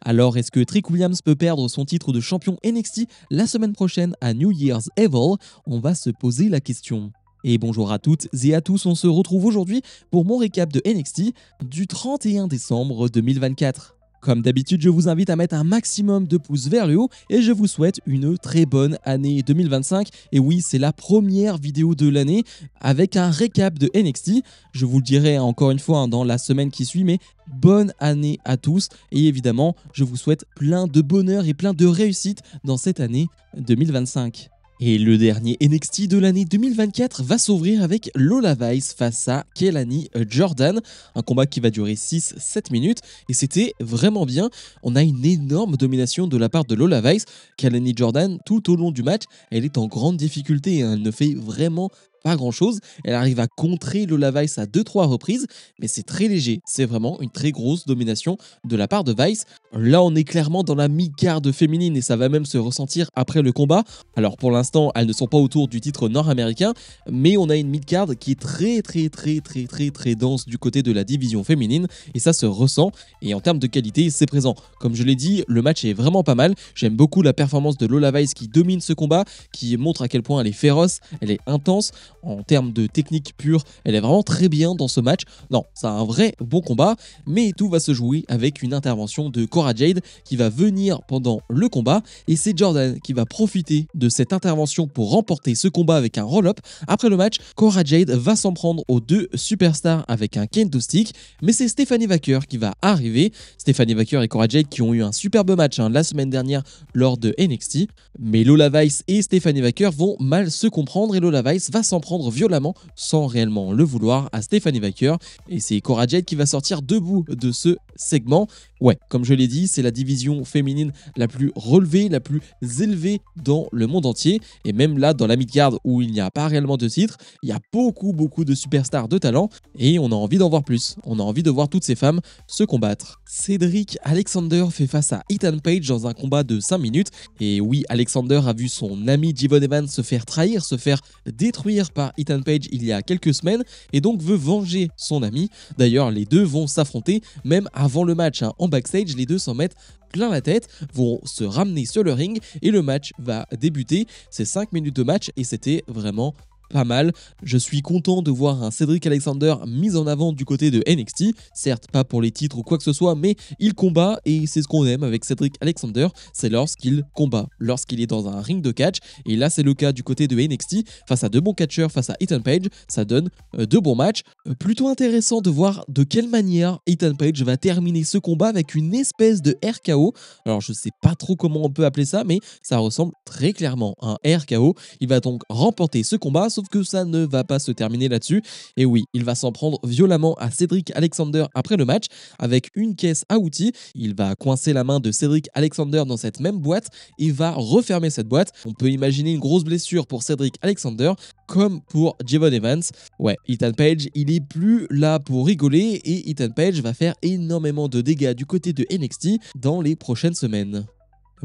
Alors, est-ce que Trick Williams peut perdre son titre de champion NXT la semaine prochaine à New Year's Evil? On va se poser la question. Et bonjour à toutes et à tous, on se retrouve aujourd'hui pour mon récap de NXT du 31 décembre 2024. Comme d'habitude, je vous invite à mettre un maximum de pouces vers le haut et je vous souhaite une très bonne année 2025. Et oui, c'est la première vidéo de l'année avec un récap de NXT. Je vous le dirai encore une fois dans la semaine qui suit, mais bonne année à tous. Et évidemment, je vous souhaite plein de bonheur et plein de réussite dans cette année 2025. Et le dernier NXT de l'année 2024 va s'ouvrir avec Lola Vice face à Kelani Jordan. Un combat qui va durer 6-7 minutes et c'était vraiment bien. On a une énorme domination de la part de Lola Vice. Kelani Jordan, tout au long du match, elle est en grande difficulté. Elle ne fait vraiment pas grand chose, elle arrive à contrer Lola Vice à 2-3 reprises, mais c'est très léger, c'est vraiment une très grosse domination de la part de Vice. Là on est clairement dans la mi-card féminine et ça va même se ressentir après le combat. Alors pour l'instant elles ne sont pas autour du titre nord-américain, mais on a une mid-card qui est très dense du côté de la division féminine et ça se ressent et en termes de qualité c'est présent. Comme je l'ai dit, le match est vraiment pas mal, j'aime beaucoup la performance de Lola Vice qui domine ce combat, qui montre à quel point elle est féroce, elle est intense. En termes de technique pure, elle est vraiment très bien dans ce match. Non, c'est un vrai bon combat, mais tout va se jouer avec une intervention de Cora Jade qui va venir pendant le combat et c'est Jordan qui va profiter de cette intervention pour remporter ce combat avec un roll-up. Après le match, Cora Jade va s'en prendre aux deux superstars avec un kendo stick, mais c'est Stephanie Vaquer qui va arriver. Stephanie Vaquer et Cora Jade qui ont eu un superbe match la semaine dernière lors de NXT, mais Lola Vice et Stephanie Vaquer vont mal se comprendre et Lola Vice va s'en prendre violemment, sans réellement le vouloir, à Stephanie Vaquer. Et c'est Cora Jade qui va sortir debout de ce segment. Ouais, comme je l'ai dit, c'est la division féminine la plus relevée, la plus élevée dans le monde entier. Et même là, dans la mid-card où il n'y a pas réellement de titre, il y a beaucoup de superstars de talent. Et on a envie d'en voir plus. On a envie de voir toutes ces femmes se combattre. Cédric Alexander fait face à Ethan Page dans un combat de 5 minutes. Et oui, Alexander a vu son ami Devon Evans se faire trahir, se faire détruire par Ethan Page il y a quelques semaines et donc veut venger son ami. D'ailleurs, les deux vont s'affronter même avant le match. En backstage, les deux s'en mettent plein la tête, vont se ramener sur le ring et le match va débuter. C'est 5 minutes de match et c'était vraiment pas mal. Je suis content de voir un Cédric Alexander mis en avant du côté de NXT, certes pas pour les titres ou quoi que ce soit, mais il combat et c'est ce qu'on aime avec Cédric Alexander, c'est lorsqu'il combat, lorsqu'il est dans un ring de catch, et là c'est le cas du côté de NXT, face à deux bons catcheurs, face à Ethan Page, ça donne deux bons matchs. Plutôt intéressant de voir de quelle manière Ethan Page va terminer ce combat avec une espèce de RKO. Alors je sais pas trop comment on peut appeler ça, mais ça ressemble très clairement à un RKO. Il va donc remporter ce combat, sauf que ça ne va pas se terminer là-dessus. Et oui, il va s'en prendre violemment à Cédric Alexander après le match avec une caisse à outils. Il va coincer la main de Cédric Alexander dans cette même boîte et va refermer cette boîte. On peut imaginer une grosse blessure pour Cédric Alexander comme pour Devon Evans. Ouais, Ethan Page, il est plus là pour rigoler et Ethan Page va faire énormément de dégâts du côté de NXT dans les prochaines semaines.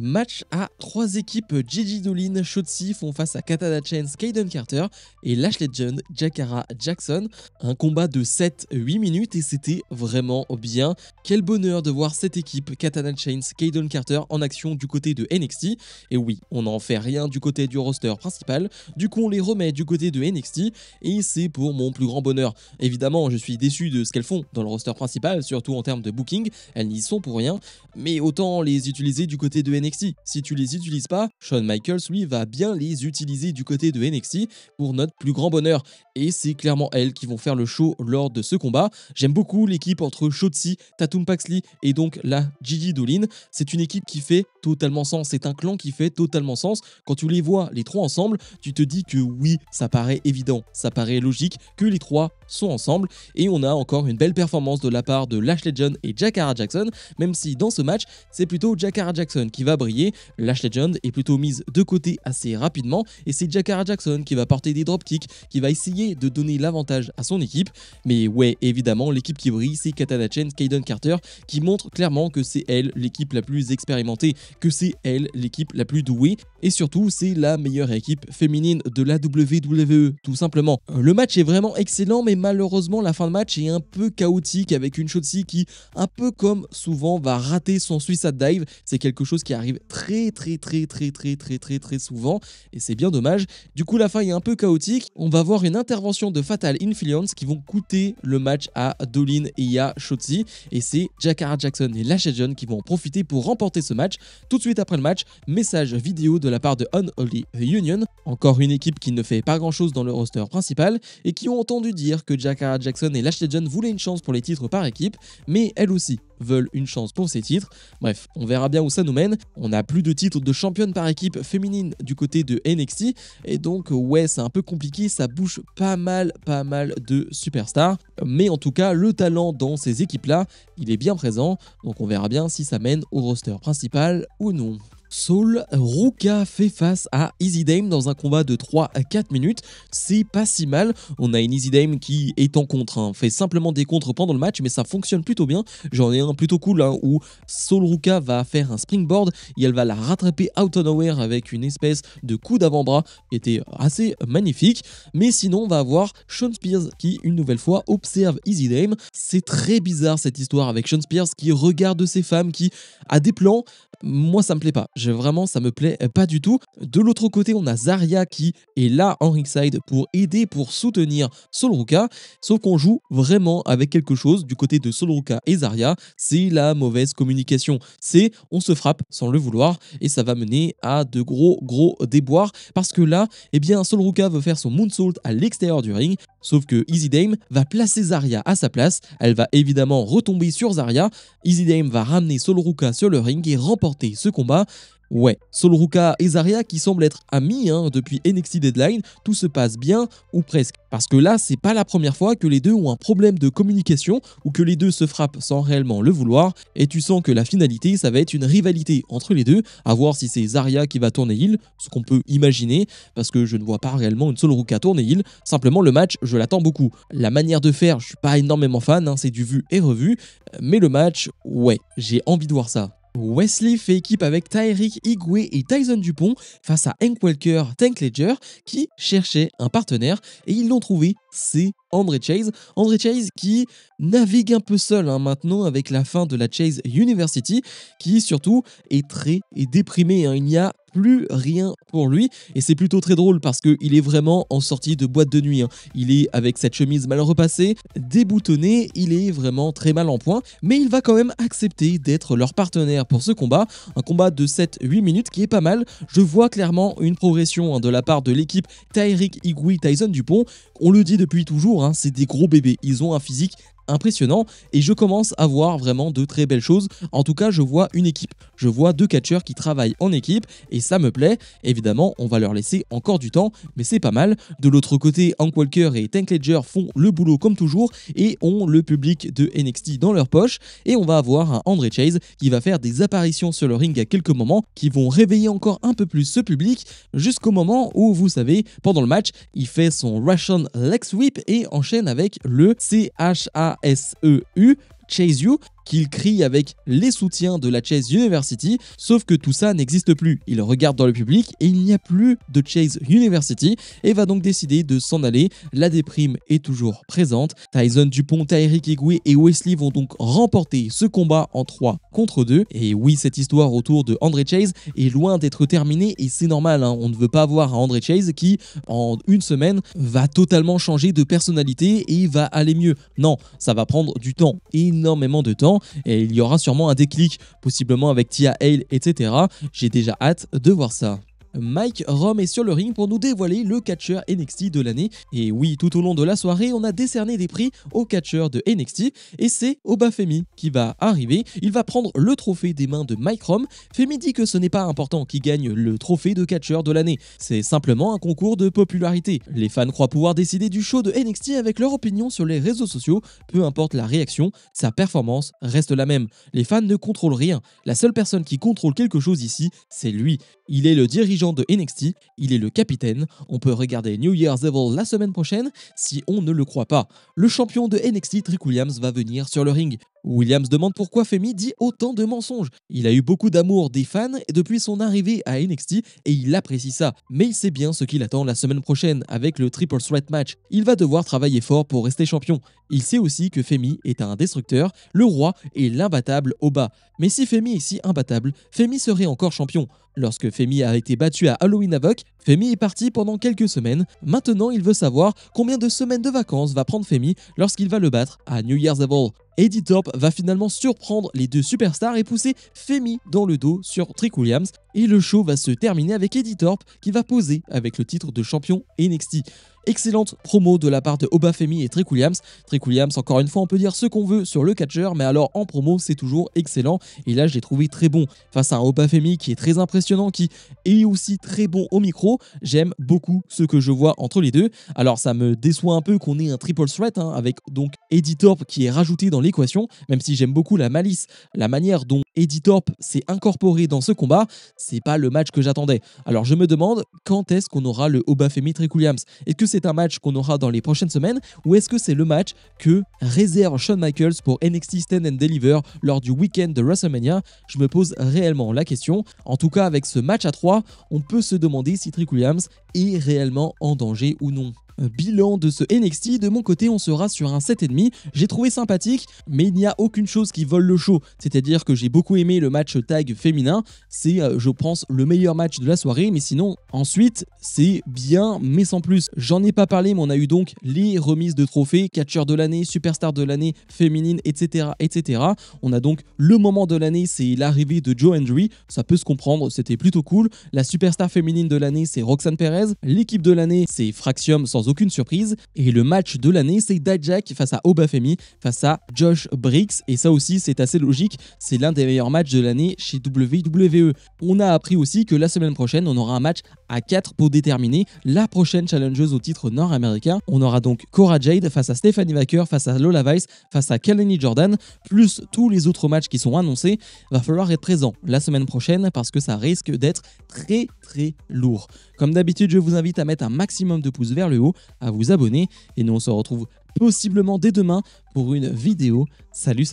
Match à 3 équipes, Gigi Dolin, Shotzi font face à Katana Chance, Kayden Carter et Lash Legend, Jakara Jackson. Un combat de 7-8 minutes et c'était vraiment bien. Quel bonheur de voir cette équipe, Katana Chance, Kayden Carter en action du côté de NXT. Et oui, on n'en fait rien du côté du roster principal, du coup on les remet du côté de NXT et c'est pour mon plus grand bonheur. Évidemment, je suis déçu de ce qu'elles font dans le roster principal, surtout en termes de booking, elles n'y sont pour rien, mais autant les utiliser du côté de NXT. Si tu les utilises pas, Shawn Michaels lui va bien les utiliser du côté de NXT pour notre plus grand bonheur. Et c'est clairement elles qui vont faire le show lors de ce combat. J'aime beaucoup l'équipe entre Shotzi, Tatum Paxley et donc la Gigi Dolin. C'est une équipe qui fait totalement sens, c'est un clan qui fait totalement sens. Quand tu les vois les trois ensemble, tu te dis que oui, ça paraît évident, ça paraît logique que les trois sont ensemble. Et on a encore une belle performance de la part de Lash Legend et Jakara Jackson, même si dans ce match, c'est plutôt Jakara Jackson qui va briller. Lash Legend est plutôt mise de côté assez rapidement et c'est Jakara Jackson qui va porter des dropkicks, qui va essayer de donner l'avantage à son équipe. Mais ouais, évidemment, l'équipe qui brille, c'est Katana Chance, Kaden Carter, qui montre clairement que c'est elle l'équipe la plus expérimentée, que c'est elle l'équipe la plus douée et surtout c'est la meilleure équipe féminine de la WWE tout simplement. Le match est vraiment excellent mais malheureusement la fin de match est un peu chaotique avec une Shotzi qui, un peu comme souvent, va rater son suicide dive. C'est quelque chose qui arrive très souvent et c'est bien dommage. Du coup la fin est un peu chaotique. On va voir une intervention de Fatal Influence qui vont coûter le match à Dolin et à Shotzi et c'est Jakara Jackson et Lash Legend qui vont en profiter pour remporter ce match. Tout de suite après le match, message vidéo de la part de Unholy Union, encore une équipe qui ne fait pas grand chose dans le roster principal et qui ont entendu dire que Jakara Jackson et Lash Legend voulaient une chance pour les titres par équipe, mais elles aussi veulent une chance pour ces titres. Bref, on verra bien où ça nous mène. On n'a plus de titres de championne par équipe féminine du côté de NXT et donc ouais, c'est un peu compliqué, ça bouge pas mal de superstars, mais en tout cas le talent dans ces équipes là il est bien présent, donc on verra bien si ça mène au roster principal ou non. Sol Ruka fait face à Easy Dame dans un combat de 3 à 4 minutes, c'est pas si mal. On a une Easy Dame qui est en contre, fait simplement des contres pendant le match mais ça fonctionne plutôt bien. J'en ai un plutôt cool où Sol Ruka va faire un springboard et elle va la rattraper out of nowhere avec une espèce de coup d'avant-bras qui était assez magnifique. Mais sinon on va avoir Shawn Spears qui une nouvelle fois observe Easy Dame. C'est très bizarre cette histoire avec Shawn Spears qui regarde ces femmes, qui a des plans. Moi ça me plaît pas, vraiment ça me plaît pas du tout. De l'autre côté on a Zarya qui est là en ringside pour aider, pour soutenir Sol Ruka, sauf qu'on joue vraiment avec quelque chose du côté de Sol Ruka et Zarya, c'est la mauvaise communication, c'est on se frappe sans le vouloir et ça va mener à de gros déboires parce que là eh bien Sol Ruka veut faire son moonsault à l'extérieur du ring, sauf que Easy Dame va placer Zarya à sa place, elle va évidemment retomber sur Zarya, Easy Dame va ramener Sol Ruka sur le ring et remporter ce combat. Ouais, Sol Ruka et Zarya qui semblent être amis depuis NXT Deadline, tout se passe bien ou presque. Parce que là, c'est pas la première fois que les deux ont un problème de communication ou que les deux se frappent sans réellement le vouloir. Et tu sens que la finalité, ça va être une rivalité entre les deux, à voir si c'est Zarya qui va tourner heel, ce qu'on peut imaginer, parce que je ne vois pas réellement une Sol Ruka tourner heel. Simplement, le match, je l'attends beaucoup. La manière de faire, je suis pas énormément fan, c'est du vu et revu, mais le match, ouais, j'ai envie de voir ça. Wesley fait équipe avec Tyrick Igwe et Tyson Dupont face à Hank Walker, Tank Ledger qui cherchaient un partenaire et ils l'ont trouvé, c'est Andre Chase. Andre Chase qui navigue un peu seul maintenant avec la fin de la Chase University, qui surtout est très déprimé, il n'y a plus rien pour lui et c'est plutôt très drôle parce qu'il est vraiment en sortie de boîte de nuit. Il est avec cette chemise mal repassée, déboutonnée, il est vraiment très mal en point, mais il va quand même accepter d'être leur partenaire pour ce combat, un combat de 7-8 minutes qui est pas mal. Je vois clairement une progression de la part de l'équipe Tyrick Igwe, Tyson Dupont. On le dit depuis toujours, c'est des gros bébés, ils ont un physique impressionnant et je commence à voir vraiment de très belles choses. En tout cas, je vois une équipe, je vois deux catcheurs qui travaillent en équipe et ça me plaît. Évidemment, on va leur laisser encore du temps, mais c'est pas mal. De l'autre côté, Hank Walker et Tank Ledger font le boulot comme toujours et ont le public de NXT dans leur poche. Et on va avoir un Andre Chase qui va faire des apparitions sur le ring à quelques moments qui vont réveiller encore un peu plus ce public jusqu'au moment où, vous savez, pendant le match, il fait son Russian Leg Sweep et enchaîne avec le CHASEU, Chase You, qu'il crie avec les soutiens de la Chase University, sauf que tout ça n'existe plus. Il regarde dans le public et il n'y a plus de Chase University et va donc décider de s'en aller. La déprime est toujours présente. Tyson Dupont, Tyrick Igwe et Wesley vont donc remporter ce combat en 3 contre 2. Et oui, cette histoire autour de Andre Chase est loin d'être terminée et c'est normal, on ne veut pas avoir un Andre Chase qui, en une semaine, va totalement changer de personnalité et va aller mieux. Non, ça va prendre du temps, énormément de temps. Et il y aura sûrement un déclic, possiblement avec Tia Hale, etc. J'ai déjà hâte de voir ça. Mike Rome est sur le ring pour nous dévoiler le catcheur NXT de l'année. Et oui, tout au long de la soirée, on a décerné des prix aux catcheurs de NXT et c'est Oba Femi qui va arriver. Il va prendre le trophée des mains de Mike Rome. Femi dit que ce n'est pas important qu'il gagne le trophée de catcheur de l'année. C'est simplement un concours de popularité. Les fans croient pouvoir décider du show de NXT avec leur opinion sur les réseaux sociaux. Peu importe la réaction, sa performance reste la même. Les fans ne contrôlent rien. La seule personne qui contrôle quelque chose ici, c'est lui. Il est le dirigeant de NXT, il est le capitaine. On peut regarder New Year's Evil la semaine prochaine si on ne le croit pas. Le champion de NXT, Trick Williams, va venir sur le ring. Williams demande pourquoi Femi dit autant de mensonges. Il a eu beaucoup d'amour des fans depuis son arrivée à NXT et il apprécie ça. Mais il sait bien ce qu'il attend la semaine prochaine avec le Triple Threat match. Il va devoir travailler fort pour rester champion. Il sait aussi que Femi est un destructeur, le roi et l'imbattable Oba. Mais si Femi est si imbattable, Femi serait encore champion. Lorsque Femi a été battu à Halloween Havoc, Femi est parti pendant quelques semaines. Maintenant, il veut savoir combien de semaines de vacances va prendre Femi lorsqu'il va le battre à New Year's Evil. Eddie Thorpe va finalement surprendre les deux superstars et pousser Femi dans le dos sur Trick Williams. Et le show va se terminer avec Eddie Thorpe qui va poser avec le titre de champion NXT. Excellente promo de la part de Oba Femi et Trick Williams. Trick Williams, encore une fois, on peut dire ce qu'on veut sur le catcheur, mais alors en promo, c'est toujours excellent. Et là, je l'ai trouvé très bon face à un Oba Femi qui est très impressionnant, qui est aussi très bon au micro. J'aime beaucoup ce que je vois entre les deux. Alors, ça me déçoit un peu qu'on ait un triple threat avec donc Eddie Thorpe qui est rajouté dans l'équation, même si j'aime beaucoup la malice, la manière dont Eddie Thorpe s'est incorporé dans ce combat, c'est pas le match que j'attendais. Alors, je me demande quand est-ce qu'on aura le Oba Femi Trick Williams. Est-ce que c'est un match qu'on aura dans les prochaines semaines ou est-ce que c'est le match que réserve Shawn Michaels pour NXT Stand and Deliver lors du week-end de WrestleMania? Je me pose réellement la question. En tout cas, avec ce match à 3, on peut se demander si Trick Williams est réellement en danger ou non. Bilan de ce NXT, de mon côté on sera sur un 7,5. J'ai trouvé sympathique, mais il n'y a aucune chose qui vole le show. C'est-à-dire que j'ai beaucoup aimé le match tag féminin. C'est, je pense, le meilleur match de la soirée. Mais sinon, ensuite, c'est bien, mais sans plus. J'en ai pas parlé, mais on a eu donc les remises de trophées, catcheur de l'année, superstar de l'année, féminine, etc., etc. On a donc le moment de l'année, c'est l'arrivée de Joe Hendry. Ça peut se comprendre, c'était plutôt cool. La superstar féminine de l'année, c'est Roxanne Perez. L'équipe de l'année, c'est Fraxium, sans aucune surprise. Et le match de l'année, c'est Dijak face à Oba Femi, face à Josh Briggs. Et ça aussi, c'est assez logique. C'est l'un des meilleurs matchs de l'année chez WWE. On a appris aussi que la semaine prochaine, on aura un match à 4 pour déterminer la prochaine challengeuse au titre nord-américain. On aura donc Cora Jade face à Stephanie Wacker, face à Lola Vice, face à Kelani Jordan, plus tous les autres matchs qui sont annoncés. Va falloir être présent la semaine prochaine parce que ça risque d'être très lourd. Comme d'habitude, je vous invite à mettre un maximum de pouces vers le haut, à vous abonner et nous on se retrouve possiblement dès demain pour une vidéo. Salut